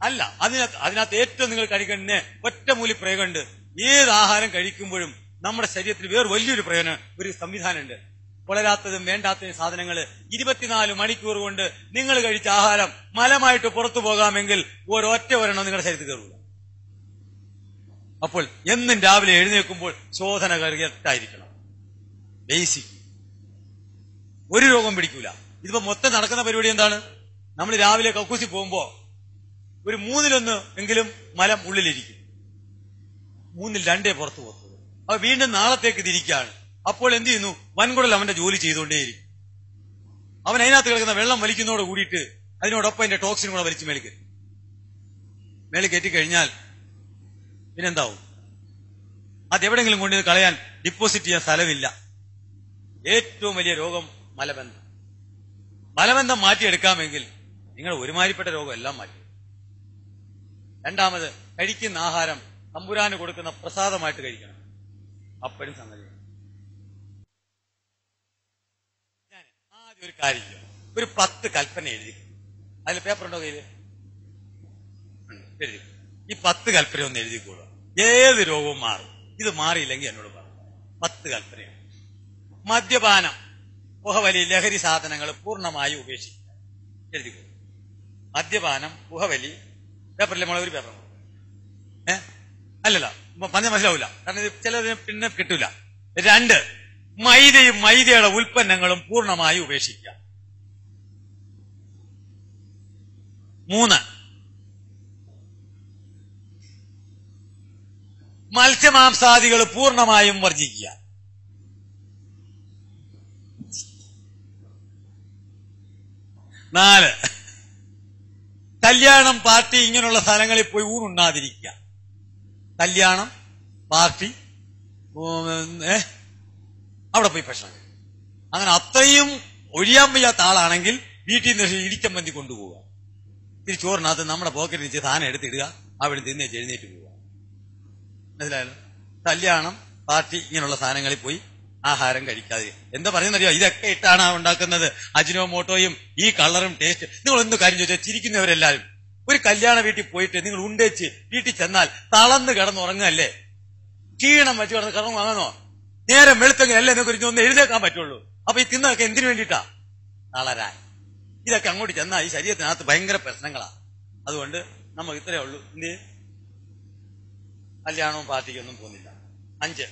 അല്ല, അതിനകത്ത് ഏറ്റവും നിങ്ങൾ കഴിക്കുന്ന ഒറ്റമൂലി പ്രയോഗമുണ്ട്. ഏത് ആഹാരം കഴിക്കുമ്പോഴും നമ്മുടെ ശരീരത്തിൽ വേറെ വലിയൊരു പ്രയോജനം, ഒരു സംവിധാനമുണ്ട്. വളരാത്തതും വേണ്ടാത്തതും സാധനങ്ങൾ 24 മണിക്കൂർ കൊണ്ട് നിങ്ങൾ കഴിച്ച ആഹാരം മലമായിട്ട് പുറത്തു പോകാമെങ്കിൽ ഒരെണ്ണം നിങ്ങളുടെ ശരീരത്തിൽ കയറൂല. അപ്പോൾ എന്നും രാവിലെ എഴുന്നേൽക്കുമ്പോൾ ശോധന കറക്റ്റായിരിക്കണം. ബേസിക്. ഒരു രോഗം പിടിക്കൂല. ഇതിപ്പോ മൊത്തം നടക്കുന്ന പരിപാടി എന്താണ്? നമ്മൾ രാവിലെ കക്കൂസി പോകുമ്പോ ഒരു 3-1 എങ്കിലും മലം ഉള്ളിലിരിക്കും, 3-2 പുറത്തു പോകുന്നത്. അപ്പൊ വീണ്ടും നാളത്തേക്ക് തിരിക്കുകയാണ്. അപ്പോൾ എന്ത് ചെയ്യുന്നു? വൻകുടൽ അവന്റെ ജോലി ചെയ്തുകൊണ്ടേയിരിക്കും. അവൻ അതിനകത്ത് കിടക്കുന്ന വെള്ളം വലിക്കുന്നതോട് കൂടിയിട്ട് അതിനോടൊപ്പം അതിന്റെ ടോക്സിൻ കൂടെ വലിച്ചു മേളിൽ കയറ്റിക്കഴിഞ്ഞാൽ പിന്നെന്താവും? അതെവിടെങ്കിലും കൊണ്ടുവന്ന് കളയാൻ, ഡിപ്പോസിറ്റ് ചെയ്യാൻ സ്ഥലമില്ല. ഏറ്റവും വലിയ രോഗം മലബന്ധം. മലബന്ധം മാറ്റിയെടുക്കാമെങ്കിൽ നിങ്ങൾ ഒരുമാതിരിപ്പെട്ട രോഗം എല്ലാം മാറ്റി. രണ്ടാമത്, കഴിക്കുന്ന ആഹാരം തമ്പുരാന് കൊടുക്കുന്ന പ്രസാദമായിട്ട് കഴിക്കണം. അപ്പോഴും സംഗതി. ഞാൻ ആദ്യം ഒരു കാര്യം ചെയ്യാം. ഒരു 10 കൽപ്പന എഴുതി. അതിൽ പേപ്പറുണ്ടോ കയ്യില്? എഴുതി. ഈ 10 കൽപ്പന ഒന്ന് എഴുതിക്കോളുക. ഏത് രോഗവും മാറും. ഇത് മാറിയില്ലെങ്കിൽ എന്നോട് പറയും. 10 കൽപ്പനയാണ്. മദ്യപാനം, പുകവലി, ലഹരി സാധനങ്ങൾ പൂർണ്ണമായി ഉപേക്ഷിക്കുക. എഴുതിക്കോളൂ. മദ്യപാനം, പുകവലി. പേപ്പറിലെ മുളക് ഒരു പേപ്പർ. അല്ലല്ല, പറഞ്ഞാൽ മനസ്സിലാവില്ല. കാരണം ഇത് ചിലതിന് പിന്നെ കിട്ടൂല. 2, മൈദയും മൈദയുടെ ഉൽപ്പന്നങ്ങളും പൂർണ്ണമായി ഉപേക്ഷിക്കുക. 3, മത്സ്യമാംസാദികൾ പൂർണ്ണമായും വർജിക്കുക. 4, കല്യാണം, പാർട്ടി ഇങ്ങനെയുള്ള സ്ഥലങ്ങളിൽ പോയി ഊണുണ്ണാതിരിക്കുക. കല്യാണം, പാർട്ടി, അവിടെ പോയി ഭക്ഷണം. അങ്ങനെ അത്രയും ഒഴിയാൻ വയ്യാത്ത ആളാണെങ്കിൽ വീട്ടിൽ നിന്ന് ഇടിച്ചമ്പന്തി കൊണ്ടുപോവുക. തിരിച്ചോറിനകത്ത് നമ്മുടെ പോക്കറ്റിൽ വെച്ച് സാധനം എടുത്തിടുക, അവിടെ തിന്നേച്ച് എഴുന്നേറ്റ് പോവുക. മനസ്സിലായല്ലോ? കല്യാണം, പാർട്ടി ഇങ്ങനെയുള്ള സാധനങ്ങളിൽ പോയി ആഹാരം കഴിക്കാതെ. എന്താ പറയുന്നറിയോ? ഇതൊക്കെ ഇട്ടാണ് ഉണ്ടാക്കുന്നത്. അജിനോമോട്ടോയും ഈ കളറും ടേസ്റ്റ്. നിങ്ങൾ എന്ത് കാര്യം ചോദിച്ചാൽ ചിരിക്കുന്നവരെല്ലാരും ഒരു കല്യാണ വീട്ടിൽ പോയിട്ട് നിങ്ങൾ ഉണ്ടേച്ച് വീട്ടിൽ ചെന്നാൽ തളർന്ന് കിടന്നുറങ്ങല്ലേ? ക്ഷീണം വെച്ച് കിടന്ന് കിടന്നു വാങ്ങുന്നോ? നേരം വെളുത്തെങ്കിൽ അല്ലേ നിങ്ങൾക്ക് ഒന്ന് എഴുന്നേക്കാൻ പറ്റുള്ളൂ. അപ്പൊ ഈ തിന്നൊക്കെ എന്തിനു വേണ്ടിയിട്ടാ? തളരാൻ. ഇതൊക്കെ അങ്ങോട്ട് ചെന്നാൽ ഈ ശരീരത്തിനകത്ത് ഭയങ്കര പ്രശ്നങ്ങളാണ്. അതുകൊണ്ട് നമുക്ക് ഇത്രയേ ഉള്ളൂ. എന്ത് കല്യാണവും പാർട്ടിക്കൊന്നും പോകുന്നില്ല. 5,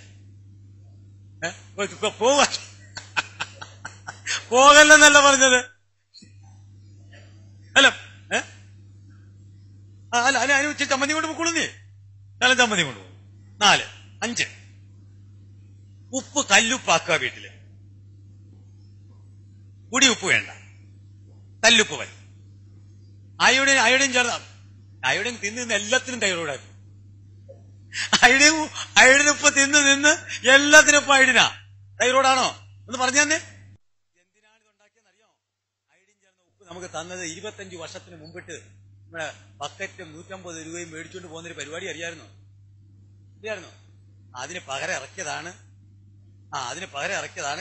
പോകല്ലെന്നല്ല പറഞ്ഞത്. അല്ല അല്ല അല്ല അതിന് ഉച്ച ചമ്മന്തി കൊണ്ട് പോക്കൊള്ളുന്നേ. നല്ല ചമ്മന്തി കൊണ്ടുപോകും. 4, 5, ഉപ്പ് കല്ലുപ്പാക്കുക വീട്ടില്. കുടി ഉപ്പ് വേണ്ട, കല്ലുപ്പ് മതി. അയോഡിൻ ചേർന്ന അയോഡിൻ തിന്ന് എല്ലാത്തിനും തൈറോയിഡായി. അയോഡിനുപ്പ് തിന്ന് എല്ലാത്തിനും ഇപ്പൊ അയോഡിനാ. തൈറോയിഡാണോ എന്ന് പറഞ്ഞു തന്നെ. എന്തിനാണ് ഇത് ഉണ്ടാക്കിയെന്നറിയോ? അയോഡിൻ ചേർന്ന ഉപ്പ് നമുക്ക് തന്നത് 25 വർഷത്തിന് മുമ്പിട്ട് നമ്മുടെ ബക്കറ്റും 150 രൂപയും മേടിച്ചുകൊണ്ട് പോകുന്നൊരു പരിപാടി അറിയാമായിരുന്നോ? അതിന് പകരം ഇറക്കിയതാണ്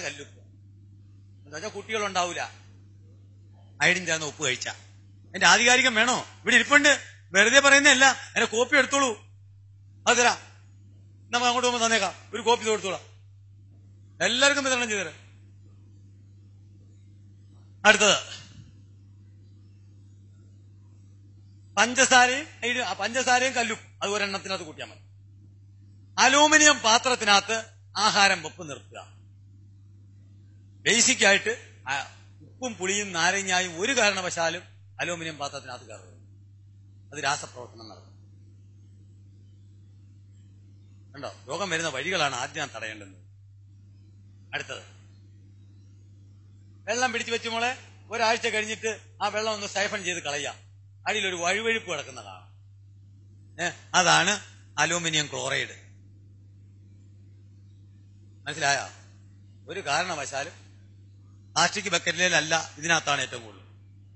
കല്ലുപ്പ്. എന്താ വെച്ചാൽ കുട്ടികളുണ്ടാവൂല അയോഡിൻ ചേർന്ന ഉപ്പ് കഴിച്ച. അതിന്റെ ആധികാരികം വേണോ? ഇവിടെ ഇരിപ്പുണ്ട്. വെറുതെ പറയുന്നതല്ല. അതിന്റെ കോപ്പി എടുത്തോളൂ. അത് തരാം. നമുക്ക് അങ്ങോട്ട് പോകുമ്പോൾ തന്നേക്കാം. ഒരു കോപ്പി കൊടുത്തോളാം. എല്ലാവർക്കും വിതരണം ചെയ്തേരാം. അടുത്തത് പഞ്ചസാരയും കല്ലും. അത് ഒരെണ്ണത്തിനകത്ത് കൂട്ടിയാൽ മതി. അലൂമിനിയം പാത്രത്തിനകത്ത് ആഹാരം വെപ്പ് നിർത്തുക. ബേസിക് ആയിട്ട് ഉപ്പും പുളിയും നാരങ്ങായും ഒരു കാരണവശാലും അലൂമിനിയം പാത്രത്തിനകത്ത് കയറുക. അത് രാസപ്രവർത്തനം നടത്തും. കണ്ടോ? രോഗം വരുന്ന വഴികളാണ് ആദ്യം തടയേണ്ടത്. അടുത്തത് വെള്ളം പിടിച്ചു വെച്ച് മോളെ ഒരാഴ്ച കഴിഞ്ഞിട്ട് ആ വെള്ളം ഒന്ന് സൈഫൺ ചെയ്ത് കളയാം. അടിയിലൊരു വഴുവഴുപ്പ് കിടക്കുന്ന കാണാം. അതാണ് അലൂമിനിയം ക്ലോറൈഡ്. മനസ്സിലായോ? ഒരു കാരണവശാലും പ്ലാസ്റ്റിക് ബക്കറ്റിലല്ല, ഇതിനകത്താണ് ഏറ്റവും കൂടുതൽ.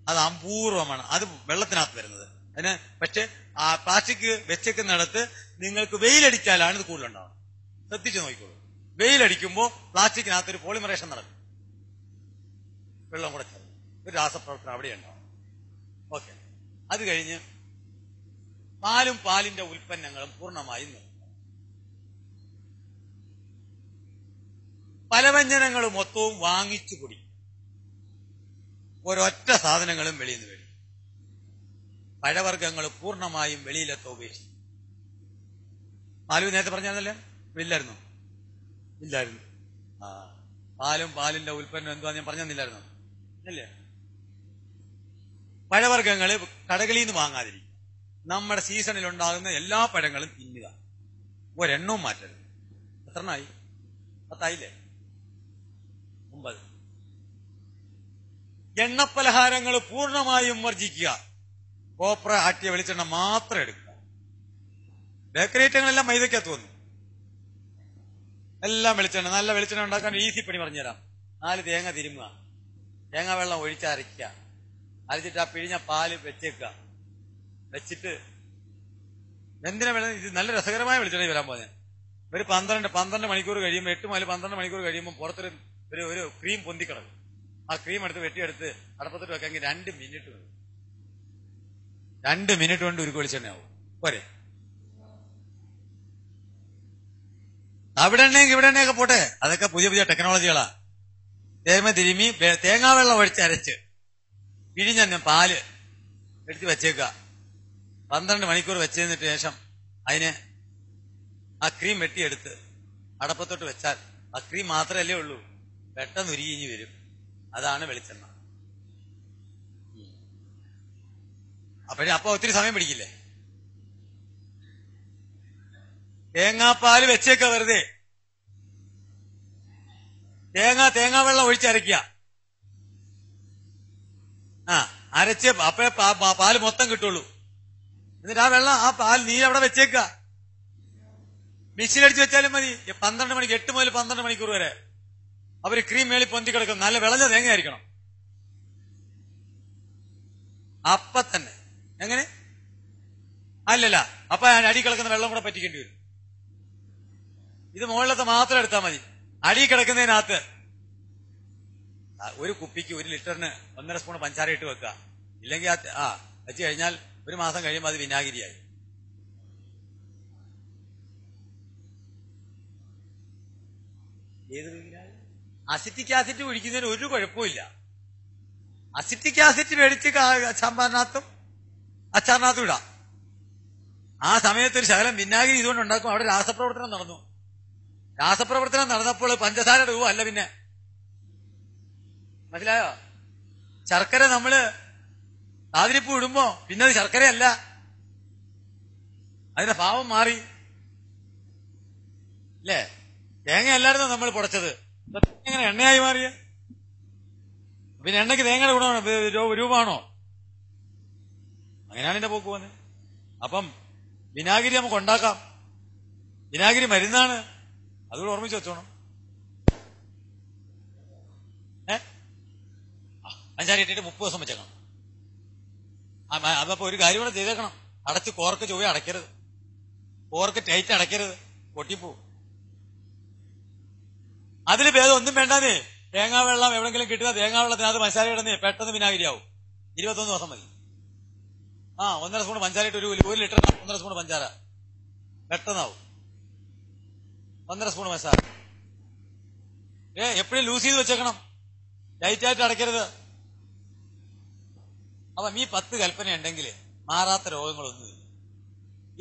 അത് അപൂർവമാണ്. അത് വെള്ളത്തിനകത്ത് വരുന്നത്. അതിന് പക്ഷെ ആ പ്ലാസ്റ്റിക് വെച്ചേക്കുന്നിടത്ത് നിങ്ങൾക്ക് വെയിലടിച്ചാലാണ് ഇത് കൂടുതലുണ്ടാവുന്നത്. ശ്രദ്ധിച്ചു നോക്കിക്കോളൂ. വെയിലടിക്കുമ്പോൾ പ്ലാസ്റ്റിക്കിനകത്ത് ഒരു പോളിമറേഷൻ നടക്കും. വെള്ളം കൂടെ ചേർന്ന് ഒരു രാസപ്രവർത്തനം അവിടെ ഉണ്ടാവും. ഓക്കെ. അത് കഴിഞ്ഞ് പാലും പാലിന്റെ ഉൽപ്പന്നങ്ങളും പൂർണ്ണമായും നിർത്തുക. പലവ്യഞ്ജനങ്ങൾ മൊത്തവും വാങ്ങിച്ചു കുടിക്കും. ഒരൊറ്റ സാധനങ്ങളും വെളിയിൽ നിന്ന് വരും. പഴവർഗ്ഗങ്ങൾ പൂർണ്ണമായും വെളിയിലത്തെ ഉപേക്ഷിക്കും. പാലു നേരത്തെ പറഞ്ഞാന്നല്ലേ, ഇല്ലായിരുന്നു? ഇല്ലായിരുന്നു. പാലും പാലിന്റെ ഉൽപ്പന്നം എന്തുവാ ഞാൻ പറഞ്ഞില്ലായിരുന്നു അല്ലേ? പഴവർഗ്ഗങ്ങള് കടകളിൽ നിന്ന് വാങ്ങാതിരിക്കും. നമ്മുടെ സീസണിൽ ഉണ്ടാകുന്ന എല്ലാ പഴങ്ങളും തിന്നുക. ഒരെണ്ണവും മാറ്റരുത്. എത്രണ്ണായി? 10 ആയില്ലേ? 9. എണ്ണപ്പലഹാരങ്ങൾ പൂർണ്ണമായും വർജിക്കുക. കോപ്ര ആട്ടിയ വെളിച്ചെണ്ണ മാത്രം എടുക്കുക. ബേക്കറി ഐറ്റങ്ങളെല്ലാം മൈദക്കകത്ത് വന്നു. എല്ലാം വെളിച്ചെണ്ണ. നല്ല വെളിച്ചെണ്ണ ഉണ്ടാക്കാൻ ഈസി പണി പറഞ്ഞുതരാം. 4 തേങ്ങ തിരുമുക, തേങ്ങ വെള്ളം ഒഴിച്ചരയ്ക്കുക, അരച്ചിട്ട് ആ പിഴിഞ്ഞ പാല് വെച്ചേക്കുക. വെച്ചിട്ട് എന്തിനാ വെള്ളം? ഇത് നല്ല രസകരമായ വെളിച്ചെണ്ണ വരാൻ പോകുന്നത്. ഒരു 12 മണിക്കൂർ കഴിയുമ്പോൾ, 8 മുതൽ 12 മണിക്കൂർ കഴിയുമ്പോൾ പുറത്തൊരു ഒരു ക്രീം പൊന്തിക്കിടക്കും. ആ ക്രീം എടുത്ത് വെട്ടിയെടുത്ത് അടപ്പത്തിട്ട് വെക്കാമെങ്കിൽ 2 മിനിറ്റ് മതി. 2 മിനിറ്റ് കൊണ്ട് ഉരുക്ക് വെളിച്ചെണ്ണയാവും. പോരെ? അവിടെ എണ്ണയും ഇവിടെ എണ്ണയൊക്കെ പോട്ടെ, അതൊക്കെ പുതിയ പുതിയ ടെക്നോളജികളാ. തേങ്ങ തിരുമി തേങ്ങാ വെള്ളം ഒഴിച്ചരച്ച് പിഴിഞ്ഞ പാല് എടുത്ത് വെച്ചേക്കുക. 12 മണിക്കൂർ വെച്ചതിന് ശേഷം അതിന് ആ ക്രീം വെട്ടിയെടുത്ത് അടപ്പത്തോട്ട് വെച്ചാൽ ആ ക്രീം മാത്രമല്ലേ ഉള്ളൂ, പെട്ടെന്ന് ഉരുകിഞ്ഞ് വരും. അതാണ് വെളിച്ചെണ്ണ. അപ്പൊ ഒത്തിരി സമയം പിടിക്കില്ലേ? തേങ്ങാപ്പാല് വെച്ചേക്ക വെറുതെ. തേങ്ങാ വെള്ളം ഒഴിച്ചരയ്ക്കുക. അരച്ച് അപ്പഴേ പാല് മൊത്തം കിട്ടുള്ളൂ. എന്നിട്ട് ആ പാൽ നീ അവിടെ വെച്ചേക്ക. മിക്സിയിലടിച്ച് വെച്ചാലും മതി. 12 മണിക്ക് 8 മുതൽ 12 മണിക്കൂർ വരെ അവര് ക്രീം മേളി പൊന്തി കിടക്കും. നല്ല വിളഞ്ഞ തേങ്ങ ആയിരിക്കണം. അപ്പൊ തന്നെ എങ്ങനെ? അല്ലല്ല, അപ്പൊ അടി കിടക്കുന്ന വെള്ളം കൂടെ പറ്റിക്കേണ്ടി വരും. ഇത് മുകളിലത്തെ മാത്രം എടുത്താൽ മതി. അടി കിടക്കുന്നതിനകത്ത് ഒരു കുപ്പിക്ക് 1 ലിറ്ററിന് 1.5 സ്പൂൺ പഞ്ചാര ഇട്ട് വെക്കുക. ഇല്ലെങ്കിൽ വെച്ച് കഴിഞ്ഞാൽ 1 മാസം കഴിയുമ്പോൾ അത് വിനാഗിരിയായി. ഏത് അസിറ്റിക് ആസിഡ് ഒഴിക്കുന്നതിന് ഒരു കുഴപ്പമില്ല. അസിറ്റിക് ആസിഡ് മേടിച്ച് സാമ്പാറിനകത്തും അച്ചാറിനകത്തും ഇടാം. ആ സമയത്ത് ഒരു ശകലം വിനാഗിരി ഇതുകൊണ്ട് ഉണ്ടാക്കും. അവിടെ രാസപ്രവർത്തനം നടന്നു. രാസപ്രവർത്തനം നടന്നപ്പോൾ പഞ്ചസാര ഇടുവോ? അല്ല, പിന്നെ മനസ്സിലായോ? ശർക്കര നമ്മള് താതിരിപ്പ് ഇടുമ്പോ പിന്നെ അത് ശർക്കരയല്ല, അതിന്റെ ഭാവം മാറി. അല്ലേ? തേങ്ങ അല്ലായിരുന്നു നമ്മൾ പൊടച്ചത്, എങ്ങനെ എണ്ണയായി മാറിയ? പിന്നെ എണ്ണയ്ക്ക് തേങ്ങയുടെ ഗുണമാണോ രൂപമാണോ? അങ്ങനെയാണ് എന്റെ പോക്ക് പോകുന്നത്. അപ്പം വിനാഗിരി നമുക്ക് ഉണ്ടാക്കാം. വിനാഗിരി മരുന്നാണ്, അതുകൂടെ ഓർമ്മിച്ച് വെച്ചോണം. പഞ്ചാര ഇട്ടിട്ട് 30 ദിവസം വെച്ചേക്കണം. അതപ്പോ ഒരു കാര്യം കൂടെ ചെയ്തേക്കണം. അടച്ച് കോർക്ക് ചൊവ്വ അടയ്ക്കരുത്. Cork tight അടയ്ക്കരുത്, പൊട്ടിപ്പോവും. അതിന് ഭേദം ഒന്നും വേണ്ടാന്നേ. തേങ്ങാ വെള്ളം എവിടെങ്കിലും കിട്ടുക, തേങ്ങാ വെള്ളത്തിനകത്ത് മസാല ഇടുന്നേ പെട്ടെന്ന് വിനാഗിരിയാവും. 21 ദിവസം മതി. 1.5 സ്പൂൺ പഞ്ചാര ഇട്ട് 1 ലിറ്റർ 1.5 സ്പൂൺ പഞ്ചാര പെട്ടെന്നാവും. 1.5 സ്പൂൺ മസാല എപ്പോഴും ലൂസ് ചെയ്ത് വെച്ചേക്കണം, ടൈറ്റായിട്ട് അടയ്ക്കരുത്. അപ്പം ഈ 10 കൽപ്പന ഉണ്ടെങ്കിൽ മാറാത്ത രോഗങ്ങളൊന്നുമില്ല.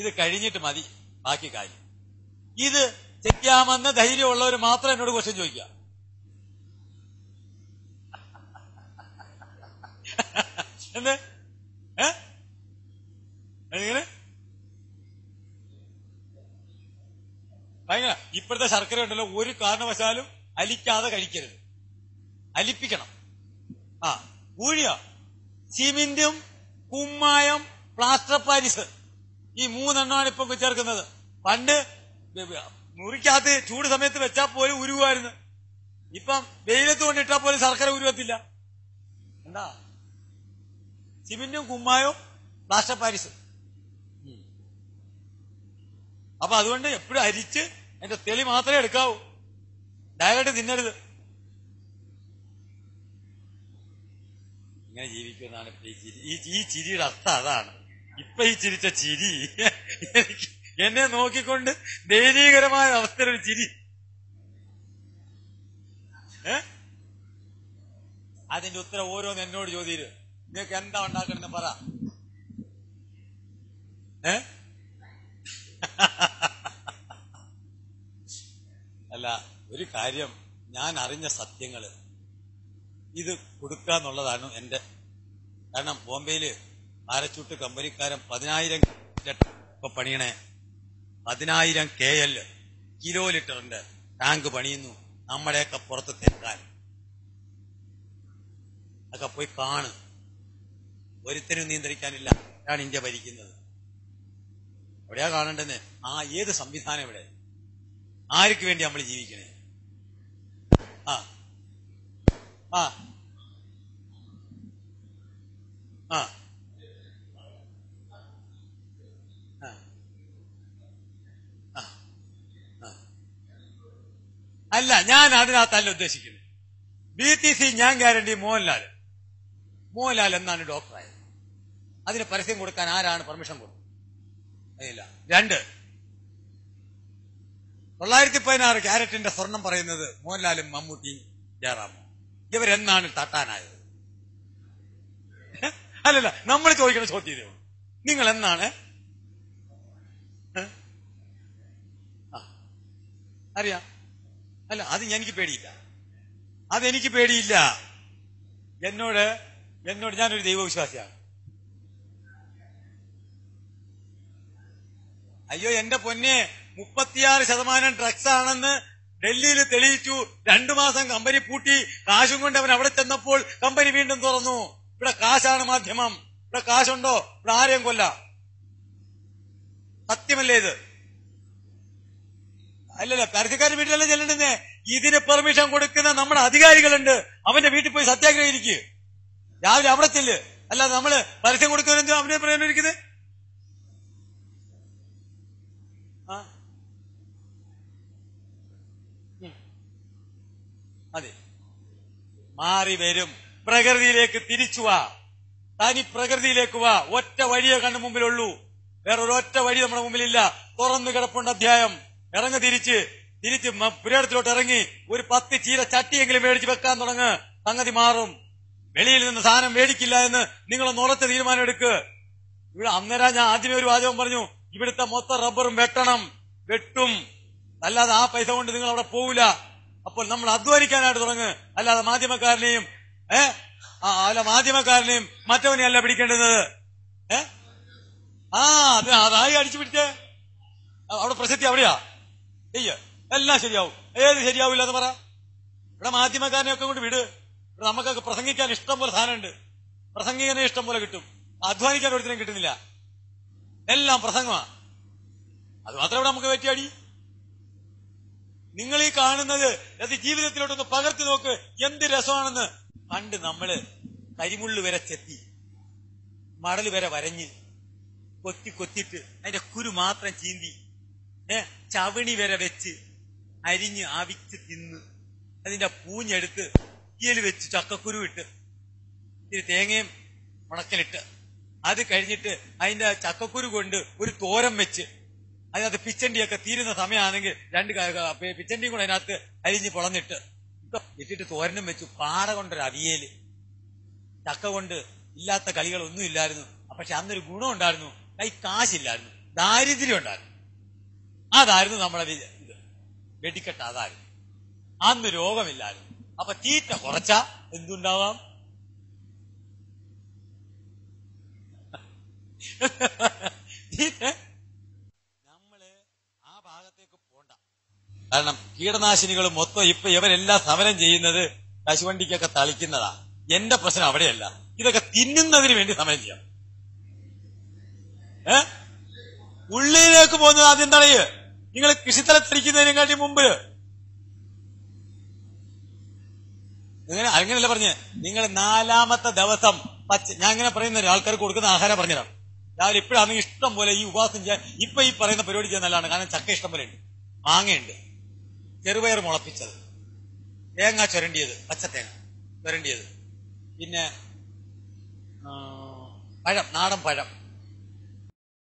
ഇത് കഴിഞ്ഞിട്ട് മതി ബാക്കി കാര്യം. ഇത് ചെയ്യാമെന്ന് ധൈര്യമുള്ളവർ മാത്രം എന്നോട് ക്വസ്റ്റ്യൻ ചോദിക്കുക. എന്ത് എങ്ങനെ? ഭയങ്കര ഇപ്പോഴത്തെ ശർക്കര ഉണ്ടല്ലോ, ഒരു കാരണവശാലും അലിക്കാതെ കഴിക്കരുത്. അലിപ്പിക്കണം. ഊഴിയ സിമെന്റും കുമ്മായം പ്ലാസ്റ്റർ ഓഫ് പാരീസ് ഈ 3 എണ്ണമാണ് ഇപ്പൊ ചേർക്കുന്നത്. പണ്ട് മുറിക്കകത്ത് ചൂട് സമയത്ത് വെച്ചാൽ പോലും ഉരുവായിരുന്നു. ഇപ്പം വെയിലത്ത് കൊണ്ടിട്ടാൽ പോലും ശർക്കര ഉരുവത്തില്ല. എന്താ? സിമെന്റും കുമ്മായവും പ്ലാസ്റ്റർ ഓഫ് പാരീസ്. അപ്പൊ അതുകൊണ്ട് എപ്പോഴും അരിച്ച് അതിന്റെ തെളി മാത്രമേ എടുക്കാവൂ, ഡയറക്റ്റ് തിന്നരുത്. ഇങ്ങനെ ജീവിക്കുമെന്നാണ് ഈ ചിരിയുടെ അർത്ഥം. അതാണ് ഇപ്പൊ ഈ ചിരിച്ച ചിരി എനിക്ക് എന്നെ നോക്കിക്കൊണ്ട് ദയനീയകരമായ അവസ്ഥയിലൊരു ചിരി. അതിന്റെ ഉത്തരം ഓരോന്ന് എന്നോട് ചോദ്യം. നിങ്ങൾക്ക് എന്താ ഉണ്ടാക്കണമെന്ന് പറ. അല്ല, ഒരു കാര്യം, ഞാൻ അറിഞ്ഞ സത്യങ്ങള് ഇത് കൊടുക്കുക എന്നുള്ളതാണ് എന്റെ. കാരണം ബോംബെയില് പാരച്ചൂട്ട് കമ്പനിക്കാരൻ 10,000 ഇപ്പൊ പണിയണേ, 10,000 KL കിലോ ലിറ്ററിന്റെ ടാങ്ക് പണിയുന്നു. നമ്മുടെയൊക്കെ പുറത്ത് തെക്കാൻ ഒക്കെ പോയി കാണും. ഒരുത്തരും നിയന്ത്രിക്കാനില്ല. ആണ് ഇന്ത്യ ഭരിക്കുന്നത്. എവിടെയാ കാണേണ്ടത്? ഏത് സംവിധാനം ഇവിടെ? ആർക്ക് വേണ്ടി നമ്മൾ ജീവിക്കണേ? ആ ആ ആ അല്ല, ഞാൻ അതിനകത്തല്ല ഉദ്ദേശിക്കുന്നത്. BTC ഞാൻ ഗ്യാരണ്ടി മോഹൻലാൽ എന്നാണ് ഡോക്ടറായത്. അതിന് പരസ്യം കൊടുക്കാൻ ആരാണ് പെർമിഷൻ കൊടുത്തത്? ഇല്ല. 2, 916 ക്യാരറ്റിന്റെ സ്വർണം പറയുന്നത് മോഹൻലാലും മമ്മൂട്ടിയും ജയറാമും. ഇവരെന്നാണ് തട്ടാനായത്? അല്ലല്ല, നമ്മൾ ചോദിക്കുന്ന ചോദ്യം നിങ്ങൾ എന്നാണ്? അറിയാം. അല്ല, അത് എനിക്ക് പേടിയില്ല. അതെനിക്ക് പേടിയില്ല. എന്നോട് ഞാനൊരു ദൈവവിശ്വാസിയാണ്. അയ്യോ എന്റെ പൊന്നെ, 36% ഡ്രഗ്സ് ആണെന്ന് ഡൽഹിയിൽ തെളിയിച്ചു. 2 മാസം കമ്പനി പൂട്ടി. കാശും കൊണ്ട് അവൻ അവിടെ ചെന്നപ്പോൾ കമ്പനി വീണ്ടും തുറന്നു. ഇവിടെ കാശാണ് മാധ്യമം. ഇവിടെ കാശുണ്ടോ? ഇവിടെ ആരെയും കൊല്ലാം. സത്യമല്ലേ ഇത്? അല്ലല്ല, പരസ്യക്കാരൻ വീട്ടിലല്ല ചെല്ലണ്ടെന്നേ. ഇതിന് പെർമിഷൻ കൊടുക്കുന്ന നമ്മുടെ അധികാരികളുണ്ട്. അവന്റെ വീട്ടിൽ പോയി സത്യാഗ്രഹം ഇരിക്കുക. രാവിലെ അവിടെ ചെല്ല്. അല്ലാതെ നമ്മള് പരസ്യം കൊടുക്കുന്നതിന് അവനെ പ്രയോജനം ഇരിക്കുന്നത്. അതെ, മാറി വരും. പ്രകൃതിയിലേക്ക് തിരിച്ചു വാ. തനി പ്രകൃതിയിലേക്ക് വാ. ഒറ്റ വഴിയേ കണ്ണു മുമ്പിലുള്ളൂ. വേറൊരൊറ്റ വഴി നമ്മുടെ മുമ്പിലില്ല. തുറന്നു കിടപ്പുണ്ട് അധ്യായം. ഇറങ്ങി തിരിച്ച് പുരയിടത്തിലോട്ട് ഇറങ്ങി ഒരു 10 ചീര ചട്ടിയെങ്കിലും മേടിച്ച് വെക്കാൻ തുടങ്ങ്. സംഗതി മാറും. വെളിയിൽ നിന്ന് സാധനം മേടിക്കില്ല എന്ന് നിങ്ങളൊന്ന് ഉറച്ച തീരുമാനം എടുക്ക്. ഇവിടെ അന്നേരം ഞാൻ ആദ്യമേ ഒരു വാചകം പറഞ്ഞു, ഇവിടുത്തെ മൊത്തം റബ്ബറും വെട്ടും. അല്ലാതെ ആ പൈസ കൊണ്ട് നിങ്ങൾ അവിടെ പോവില്ല. അപ്പോൾ നമ്മൾ അധ്വാനിക്കാനായിട്ട് തുടങ്ങ്. അല്ലാതെ മാധ്യമക്കാരനെയും മറ്റവനെ അല്ല പിടിക്കേണ്ടത്. അതായി അടിച്ചു പിടിച്ചേ. അവിടെ പ്രസക്തി അവിടെയാ. എല്ലാം ശരിയാവും. ഏത് ശരിയാവില്ല എന്ന് പറ. ഇവിടെ മാധ്യമക്കാരനെയൊക്കെ കൊണ്ട് വിട്. ഇവിടെ നമുക്കൊക്കെ പ്രസംഗിക്കാൻ ഇഷ്ടം പോലെ സാധനമുണ്ട്. പ്രസംഗിക്കാനെ ഇഷ്ടം പോലെ കിട്ടും. അധ്വാനിക്കാൻ ഒരുത്തിനും കിട്ടുന്നില്ല. എല്ലാം പ്രസംഗമാണ്. അത് മാത്രമേ ഇവിടെ നമുക്ക് പറ്റിയാടി. നിങ്ങൾ ഈ കാണുന്നത് അത് ജീവിതത്തിലോട്ടൊന്ന് പകർത്തി നോക്ക്. എന്ത് രസമാണെന്ന്. പണ്ട് നമ്മള് കരിമുള്ളു വരെ ചെത്തി, മടല് വരെ വരഞ്ഞ് കൊത്തിട്ട് അതിന്റെ കുരു മാത്രം ചീന്തി, ചവണി വരെ വെച്ച് അരിഞ്ഞ് ആവിച്ച് തിന്ന്, അതിന്റെ പൂഞ്ഞെടുത്ത് തീയൽ വെച്ച് ചക്കക്കുരു ഇട്ട് ഇത്തിരി തേങ്ങയും ഉണക്കലിട്ട്, അത് കഴിഞ്ഞിട്ട് അതിന്റെ ചക്കക്കുരു കൊണ്ട് ഒരു തോരൻ വെച്ച്, അതിനകത്ത് പിച്ചണ്ടിയൊക്കെ തീരുന്ന സമയമാണെങ്കിൽ 2 പിച്ചണ്ടിയും കൂടെ അതിനകത്ത് അരിഞ്ഞ് പൊളന്നിട്ട് ഇട്ടിട്ട് തോരനും വെച്ചു. പാട കൊണ്ടൊരു അവിയല്. ചക്ക കൊണ്ട് ഇല്ലാത്ത കളികളൊന്നും ഇല്ലായിരുന്നു. പക്ഷെ അന്നൊരു ഗുണം ഉണ്ടായിരുന്നു. കൈ കാശില്ലായിരുന്നു, ദാരിദ്ര്യം ഉണ്ടായിരുന്നു. അതായിരുന്നു നമ്മുടെ ഇത്. വെടിക്കെട്ട് അതായിരുന്നു. അന്ന് രോഗമില്ലായിരുന്നു. അപ്പൊ തീറ്റ കുറച്ചാ എന്തുണ്ടാവാം? നമ്മള് ആ ഭാഗത്തേക്ക് പോണ്ട. കാരണം കീടനാശിനികൾ മൊത്തം ഇപ്പൊ ഇവരെല്ലാം സമരം ചെയ്യുന്നത് കശുവണ്ടിക്കൊക്കെ തളിക്കുന്നതാ. എന്റെ പ്രശ്നം അവിടെയല്ല. ഇതൊക്കെ തിന്നുന്നതിന് വേണ്ടി സമരം ചെയ്യാം. ഉള്ളിലേക്ക് പോകുന്നത് ആദ്യം തടയ്. നിങ്ങൾ കൃഷിസ്ഥലത്തിരിക്കുന്നതിനെക്കാട്ടി മുമ്പ് അങ്ങനെയല്ല പറഞ്ഞ്. നിങ്ങൾ 4ാമത്തെ ദിവസം ഞാൻ ഇങ്ങനെ പറയുന്ന ആൾക്കാർക്ക് കൊടുക്കുന്ന ആഹാരം പറഞ്ഞുതരാം. രാവിലെ ഇപ്പോഴാണെങ്കിൽ ഇഷ്ടം പോലെ ഈ ഉപവാസം ചെയ്യാൻ ഇപ്പൊ ഈ പറയുന്ന പരിപാടി ചെയ്യാൻ നല്ലതാണ്. കാരണം ചക്ക ഇഷ്ടം പോലെ ഉണ്ട്, മാങ്ങയുണ്ട്, ചെറുപയർ മുളപ്പിച്ചത്, തേങ്ങ ചുരണ്ടിയത്, പച്ചത്തേങ്ങ ചുരണ്ടിയത്, പിന്നെ പഴം, നാടൻ പഴം,